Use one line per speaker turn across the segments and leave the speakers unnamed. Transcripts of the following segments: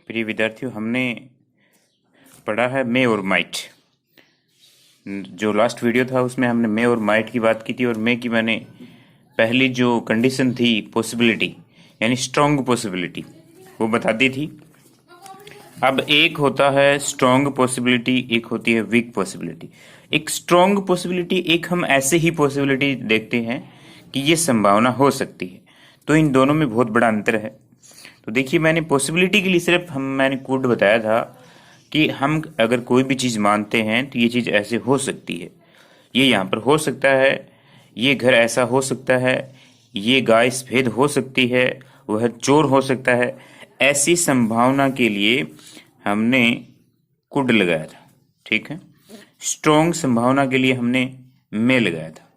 प्रिय विद्यार्थियों, हमने पढ़ा है मे और माइट। जो लास्ट वीडियो था उसमें हमने मे और माइट की बात की थी, और मे की मैंने पहली जो कंडीशन थी पॉसिबिलिटी यानी स्ट्रॉन्ग पॉसिबिलिटी वो बता दी थी। अब एक होता है स्ट्रॉन्ग पॉसिबिलिटी, एक होती है वीक पॉसिबिलिटी। एक स्ट्रॉन्ग पॉसिबिलिटी, एक हम ऐसे ही पॉसिबिलिटी देखते हैं कि ये संभावना हो सकती है। तो इन दोनों में बहुत बड़ा अंतर है। तो देखिए, मैंने पॉसिबिलिटी के लिए सिर्फ मैंने कोड बताया था कि हम अगर कोई भी चीज़ मानते हैं तो ये चीज़ ऐसे हो सकती है, ये यहाँ पर हो सकता है, ये घर ऐसा हो सकता है, ये गाय सफेद हो सकती है, वह चोर हो सकता है। ऐसी संभावना के लिए हमने कुड लगाया था, ठीक है। स्ट्रॉन्ग संभावना के लिए हमने मे लगाया था,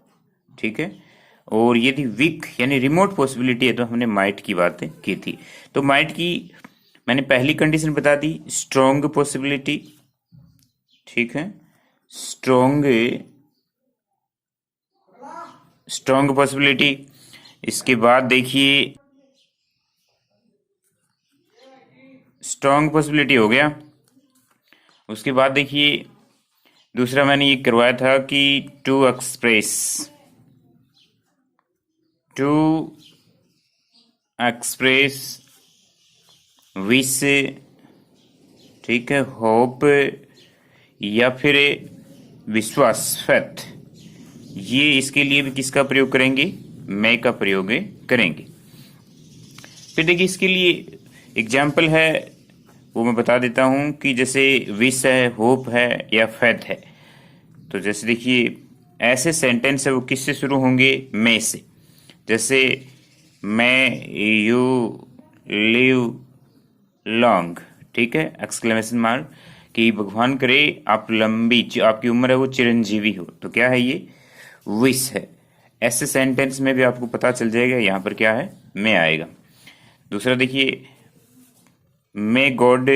ठीक है। और यदि वीक यानी रिमोट पॉसिबिलिटी है तो हमने माइट की बातें की थी। तो माइट की मैंने पहली कंडीशन बता दी, स्ट्रॉन्ग पॉसिबिलिटी, ठीक है। Strong possibility. इसके बाद देखिए, स्ट्रॉन्ग पॉसिबिलिटी हो गया। उसके बाद देखिए, दूसरा मैंने ये करवाया था कि टू एक्सप्रेस विश, ठीक है, होप या फिर विश्वास, फेथ, ये इसके लिए भी किसका प्रयोग करेंगे? मैं का प्रयोग करेंगे। फिर देखिए, इसके लिए एग्जाम्पल है वो मैं बता देता हूं कि जैसे विश है, होप है या फेथ है। तो जैसे देखिए, ऐसे सेंटेंस है वो किससे शुरू होंगे? मैं से। जैसे मैं यू लिव लॉन्ग, ठीक है, एक्सक्लेमेशन मार्क, कि भगवान करे आप लंबी आपकी उम्र है वो चिरंजीवी हो। तो क्या है ये? विश है। ऐसे सेंटेंस में भी आपको पता चल जाएगा यहाँ पर क्या है, मैं आएगा। दूसरा देखिए, मे गॉड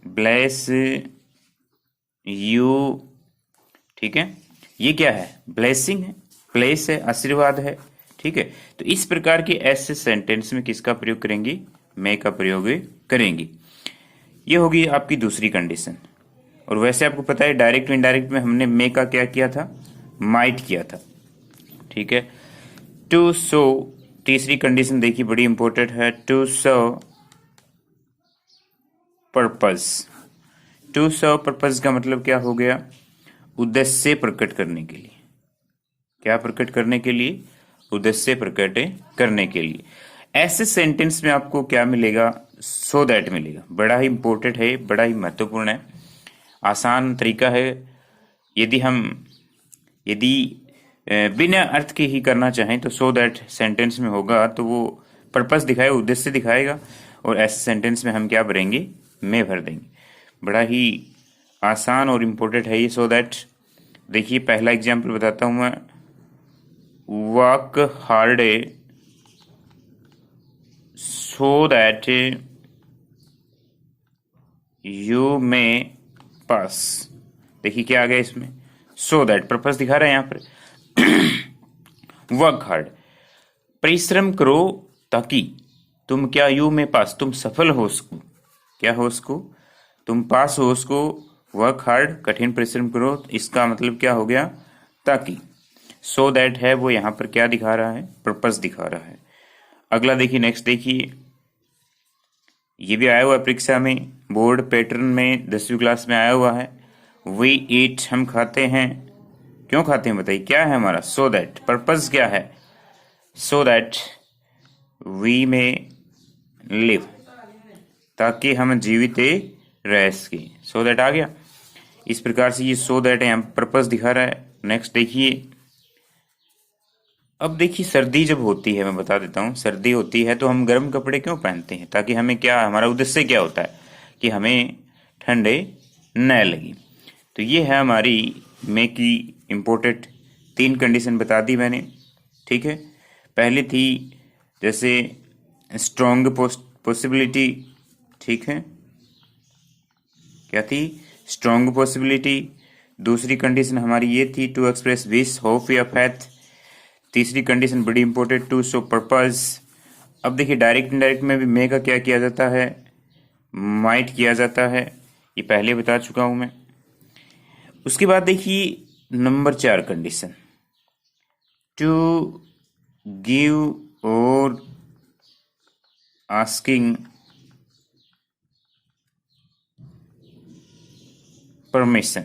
ब्लेस यू, ठीक है। ये क्या है? ब्लेसिंग है, ब्लेस है, आशीर्वाद है, ठीक है। तो इस प्रकार के ऐसे सेंटेंस में किसका प्रयोग करेंगे? मैं का प्रयोग करेंगे। ये होगी आपकी दूसरी कंडीशन। और वैसे आपको पता है डायरेक्ट और इनडायरेक्ट में हमने मे का क्या किया था? माइट किया था, ठीक है। टू सो, तीसरी कंडीशन देखिए बड़ी इंपॉर्टेंट है, to show purpose. To show purpose का मतलब क्या हो गया? उद्देश्य प्रकट करने के लिए। क्या प्रकट करने के लिए? उद्देश्य प्रकट करने के लिए। ऐसे सेंटेंस में आपको क्या मिलेगा? सो दैट मिलेगा। बड़ा ही इंपॉर्टेंट है, बड़ा ही महत्वपूर्ण है, आसान तरीका है। यदि बिना अर्थ के ही करना चाहें तो सो दैट सेंटेंस में होगा तो वो पर्पस दिखाएगा, उद्देश्य दिखाएगा। और ऐसे सेंटेंस में हम क्या भरेंगे? मैं भर देंगे। बड़ा ही आसान और इम्पोर्टेंट है ये सो दैट। देखिए, पहला एग्जाम्पल बताता हूं मैं, work hard so that you में पास। देखिए क्या आ गया इसमें? सो दैट, पर्पस दिखा रहा है यहाँ पर। वर्क हार्ड, परिश्रम करो ताकि तुम क्या यू में पास, तुम सफल हो उसको, क्या हो उसको? तुम पास हो उसको। वर्क हार्ड, कठिन परिश्रम करो, इसका मतलब क्या हो गया? ताकि। सो दैट है वो यहाँ पर क्या दिखा रहा है? पर्पस दिखा रहा है। अगला देखिए, नेक्स्ट देखिए, ये भी आया हुआ है परीक्षा में, बोर्ड पैटर्न में 10वीं क्लास में आया हुआ है। वी ईट, हम खाते हैं। क्यों खाते हैं बताइए? क्या है हमारा? So that. पर्पस क्या है? सो दैट वी में लिव, ताकि हम जीवित रह सके। सो दैट आ गया। इस प्रकार से ये सो दैट है, यहाँ पर्पस दिखा रहा है। नेक्स्ट देखिए, अब देखिए, सर्दी जब होती है, मैं बता देता हूँ, सर्दी होती है तो हम गर्म कपड़े क्यों पहनते हैं? ताकि हमें क्या, हमारा उद्देश्य क्या होता है कि हमें ठंडे न लगे। तो ये है हमारी मे की इम्पोर्टेंट 3 कंडीशन बता दी मैंने, ठीक है। पहली थी जैसे स्ट्रॉन्ग पॉसिबिलिटी, ठीक है, क्या थी? Strong possibility. दूसरी कंडीशन हमारी ये थी टू एक्सप्रेस विश, होप या फेथ। तीसरी कंडीशन बड़ी इंपॉर्टेंट, टू शो पर्पस। अब देखिए डायरेक्ट इनडायरेक्ट में भी मे का क्या किया जाता है, माइट किया जाता है, ये पहले बता चुका हूं मैं। उसके बाद देखिए नंबर 4 कंडीशन, टू गिव और आस्किंग परमिशन।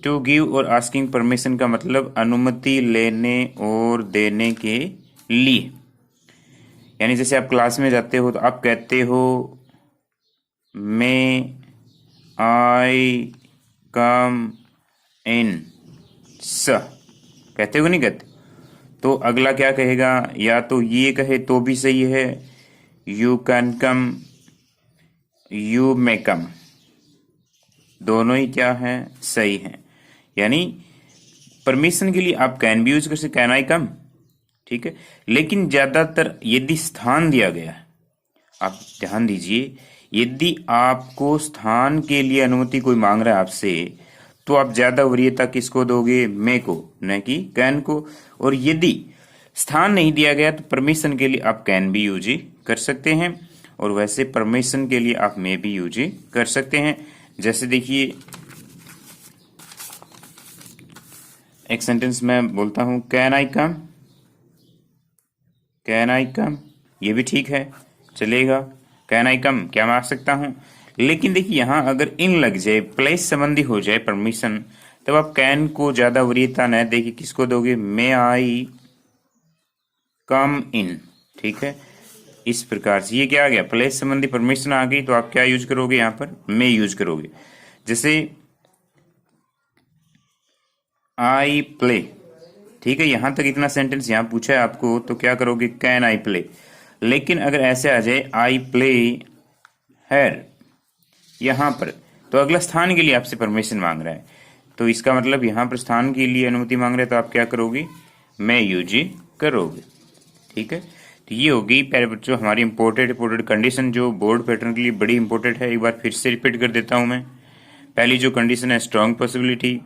टू गिव और आस्किंग परमिशन का मतलब अनुमति लेने और देने के लिए। यानी जैसे आप क्लास में जाते हो तो आप कहते हो मे आई कम इन स, कहते हो नहीं कहते? तो अगला क्या कहेगा, या तो ये कहे तो भी सही है, you can come, you may come, दोनों ही क्या है, सही है। यानी परमिशन के लिए आप कैन भी यूज कर सकते, कैन आई कम, ठीक है। लेकिन ज्यादातर यदि स्थान दिया गया है, आप ध्यान दीजिए, यदि आपको स्थान के लिए अनुमति कोई मांग रहा है आपसे, तो आप ज्यादा वरीयता किसको दोगे, मे को, न कि कैन को। और यदि स्थान नहीं दिया गया तो परमिशन के लिए आप कैन भी यूज कर सकते हैं, और वैसे परमिशन के लिए आप मे भी यूज कर सकते हैं। जैसे देखिए एक सेंटेंस में बोलता हूं, can I come, can I कम, ये भी ठीक है, चलेगा। कैन आई कम क्या मैं आ सकता हूं। लेकिन देखिए यहां अगर इन लग जाए, प्लेस संबंधी हो जाए परमिशन, तब आप कैन को ज्यादा वरीयता न देके किसको दोगे, मे आई कम इन, ठीक है। इस प्रकार से ये क्या आ गया, प्लेस संबंधी परमिशन आ गई, तो आप क्या यूज करोगे, यहां पर मे यूज करोगे। जैसे आई प्ले, ठीक है, यहां तक इतना सेंटेंस यहां पूछा है आपको, तो क्या करोगे, कैन आई प्ले। लेकिन अगर ऐसे आ जाए आई प्ले हैर यहां पर, तो अगला स्थान के लिए आपसे परमिशन मांग रहा है, तो इसका मतलब यहां पर स्थान के लिए अनुमति मांग रहे हैं, तो आप क्या करोगे, मैं यूज करोगे, ठीक है। तो ये होगी प्यारे बच्चों हमारी इंपोर्टेड कंडीशन, जो बोर्ड पैटर्न के लिए बड़ी इंपॉर्टेंट है। एक बार फिर से रिपीट कर देता हूं मैं। पहली जो कंडीशन है स्ट्रॉन्ग पॉसिबिलिटी,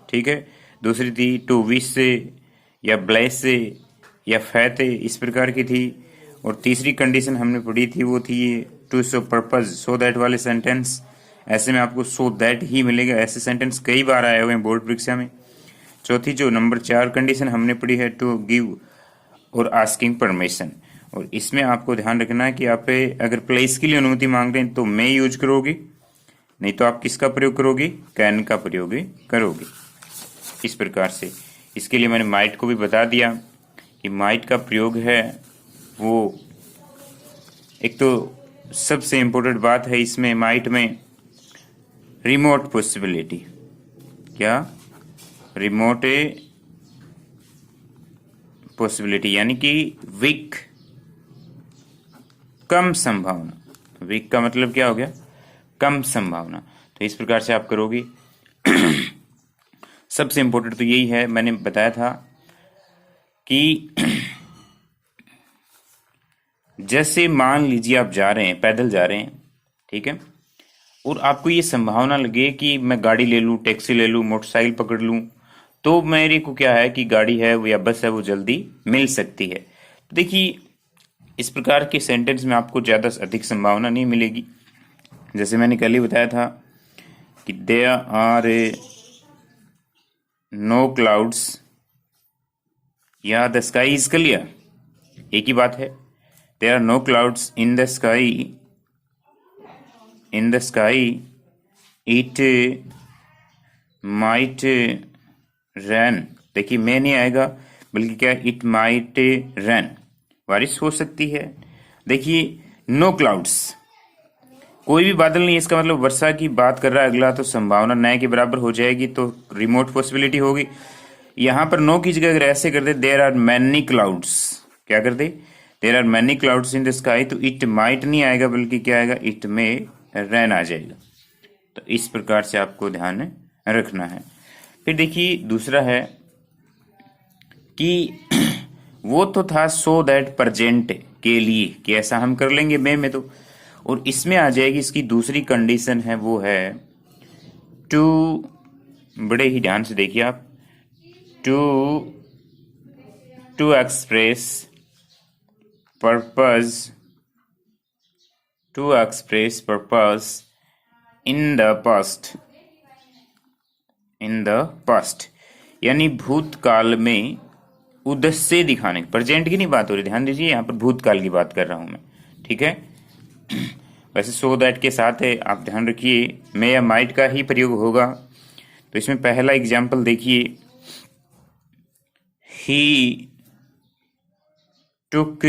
ठीक है। दूसरी थी टू विश से या ब्लेस से या फैथ इस प्रकार की थी। और तीसरी कंडीशन हमने पढ़ी थी वो थी to show purpose, so that वाले सेंटेंस। ऐसे में आपको सो दैट ही मिलेगा, ऐसे सेंटेंस कई बार आए हुए हैं बोर्ड परीक्षा में। चौथी जो नंबर 4 कंडीशन हमने पढ़ी है टू गिव और आस्किंग परमिशन, और इसमें आपको ध्यान रखना है कि आप अगर प्लेस के लिए अनुमति मांग रहे हैं तो मे यूज करोगे, नहीं तो आप किसका प्रयोग करोगे, कैन का प्रयोग करोगे। इस प्रकार से इसके लिए मैंने माइट को भी बता दिया कि माइट का प्रयोग है वो, एक तो सबसे इंपॉर्टेंट बात है इसमें माइट में रिमोट पॉसिबिलिटी, क्या, रिमोट पॉसिबिलिटी, यानी कि वीक, कम संभावना। वीक का मतलब क्या हो गया, कम संभावना। तो इस प्रकार से आप करोगे। सबसे इंपॉर्टेंट तो यही है, मैंने बताया था कि जैसे मान लीजिए आप जा रहे हैं, पैदल जा रहे हैं, ठीक है, और आपको ये संभावना लगे कि मैं गाड़ी ले लूं, टैक्सी ले लूं, मोटरसाइकिल पकड़ लूं, तो मेरे को क्या है कि गाड़ी है वो या बस है वो जल्दी मिल सकती है। तो देखिए इस प्रकार के सेंटेंस में आपको ज्यादा अधिक संभावना नहीं मिलेगी। जैसे मैंने कल ही बताया था कि देयर आर नो क्लाउड्स या द स्काई इज क्लियर, एक ही बात है। There are no clouds in the sky, in the sky it might rain, देखिए मैं नहीं आएगा बल्कि क्या, इट माइट रैन, बारिश हो सकती है। देखिए नो क्लाउड्स, कोई भी बादल नहीं, इसका मतलब वर्षा की बात कर रहा है अगला, तो संभावना न के बराबर हो जाएगी, तो रिमोट पॉसिबिलिटी होगी। यहां पर नो की जगह अगर ऐसे कर दे देयर आर मैनी क्लाउड्स, क्या कर दे, there are many clouds in the sky, तो इट माइट नहीं आएगा बल्कि क्या आएगा, इट में रैन आ जाएगा। तो इस प्रकार से आपको ध्यान रखना है। फिर देखिए दूसरा है कि वो तो था सो दैट प्रेजेंट के लिए कि ऐसा हम कर लेंगे में तो, और इसमें आ जाएगी इसकी दूसरी कंडीशन है वो है टू, बड़े ही ध्यान से देखिए आप, to express purpose, to express purpose in the past, in the past यानी भूतकाल में उद्देश्य दिखाने। प्रेजेंट की नहीं बात हो रही, ध्यान दीजिए, यहाँ पर भूतकाल की बात कर रहा हूं मैं, ठीक है। वैसे सो दैट के साथ है, आप ध्यान रखिए मे या माइट का ही प्रयोग होगा। तो इसमें पहला एग्जाम्पल देखिए, ही टुक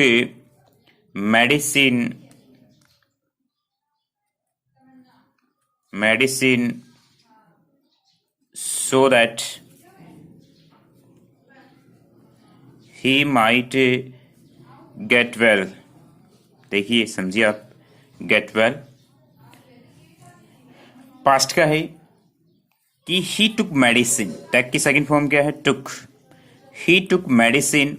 medicine so that he might get well। देखिए, समझिए आप, get well पास्ट का है कि he took medicine, टैग की सेकंड फॉर्म क्या है, took। he took medicine,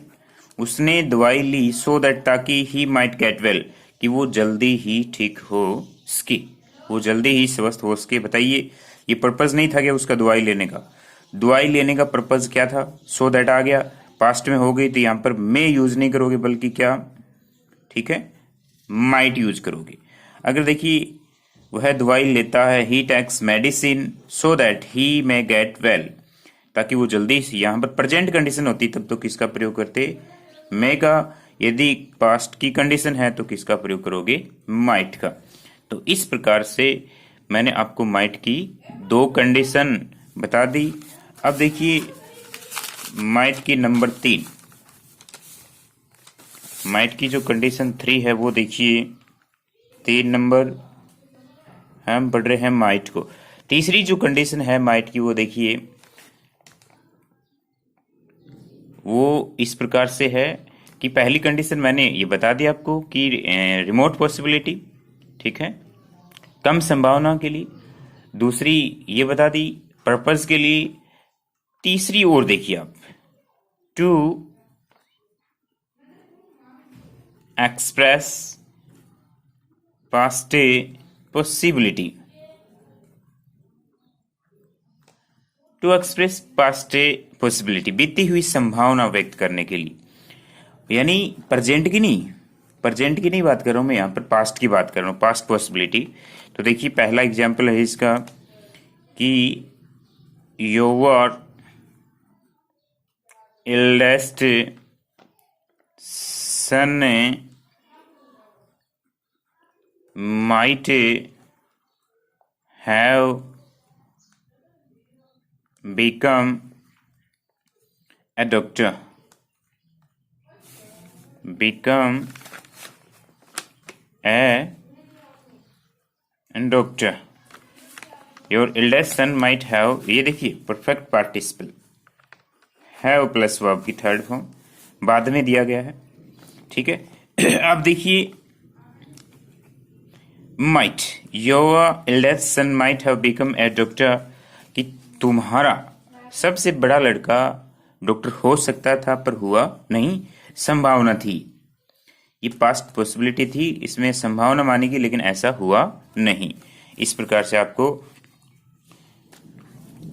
उसने दवाई ली, so that ताकि he might get well, कि वो जल्दी ही ठीक हो सके, वो जल्दी ही स्वस्थ हो सके। बताइए, ये पर्पज नहीं था क्या उसका दवाई लेने का? दवाई लेने का पर्पज क्या था? सो दैट आ गया, पास्ट में हो गई, तो यहां पर मे यूज नहीं करोगे, बल्कि क्या, ठीक है, माइट यूज करोगे। अगर देखिए वह दवाई लेता है, he takes medicine so that he may get well, ताकि वो जल्दी से, यहां पर प्रेजेंट कंडीशन होती तब तो किसका प्रयोग करते, मे का। यदि पास्ट की कंडीशन है तो किसका प्रयोग करोगे, माइट का। तो इस प्रकार से मैंने आपको माइट की दो कंडीशन बता दी। अब देखिए माइट की नंबर 3, माइट की जो कंडीशन 3 है वो देखिए, 3 नंबर हम पढ़ रहे हैं माइट को। तीसरी जो कंडीशन है माइट की वो देखिए, वो इस प्रकार से है कि पहली कंडीशन मैंने ये बता दी आपको कि रिमोट पॉसिबिलिटी, ठीक है, कम संभावना के लिए। दूसरी ये बता दी पर्पस के लिए। तीसरी ओर देखिए आप, to express past possibility, to express past possibility, बीती हुई संभावना व्यक्त करने के लिए, यानी प्रेजेंट की नहीं बात कर रहा हूं मैं, यहां पर पास्ट की बात कर रहा हूं, पास्ट पॉसिबिलिटी। तो देखिए पहला एग्जांपल है इसका कि your eldest son might have become a doctor, become a doctor, your eldest son might have, ये देखिए perfect participle, have plus verb की थर्ड फॉर्म बाद में दिया गया है, ठीक है। अब देखिए might, your eldest son might have become a doctor, कि तुम्हारा सबसे बड़ा लड़का डॉक्टर हो सकता था पर हुआ नहीं, संभावना थी। ये पास्ट पॉसिबिलिटी थी, इसमें संभावना मानी गई लेकिन ऐसा हुआ नहीं। इस प्रकार से आपको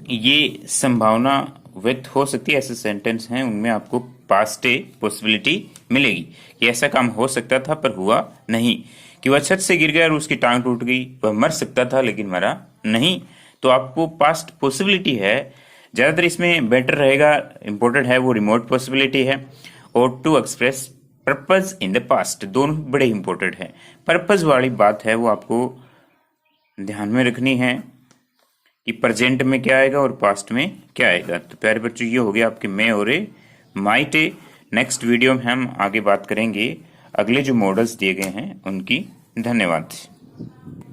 ये संभावना व्यक्त हो सकती है, ऐसे सेंटेंस हैं उनमें आपको पास्ट पॉसिबिलिटी मिलेगी कि ऐसा काम हो सकता था पर हुआ नहीं, कि वह छत से गिर गया और उसकी टांग टूट गई, वह मर सकता था लेकिन मरा नहीं। तो आपको पास्ट पॉसिबिलिटी है, ज्यादातर इसमें बेटर रहेगा, इंपॉर्टेंट है वो रिमोट पॉसिबिलिटी है, और to express purpose in the past, दोनों बड़े इंपॉर्टेंट है। पर्पज वाली बात है वो आपको ध्यान में रखनी है कि प्रेजेंट में क्या आएगा और पास्ट में क्या आएगा। तो प्यारे बच्चों, ये हो गया आपके मे और माइट। नेक्स्ट वीडियो में हम आगे बात करेंगे अगले जो मॉडल्स दिए गए हैं उनकी। धन्यवाद।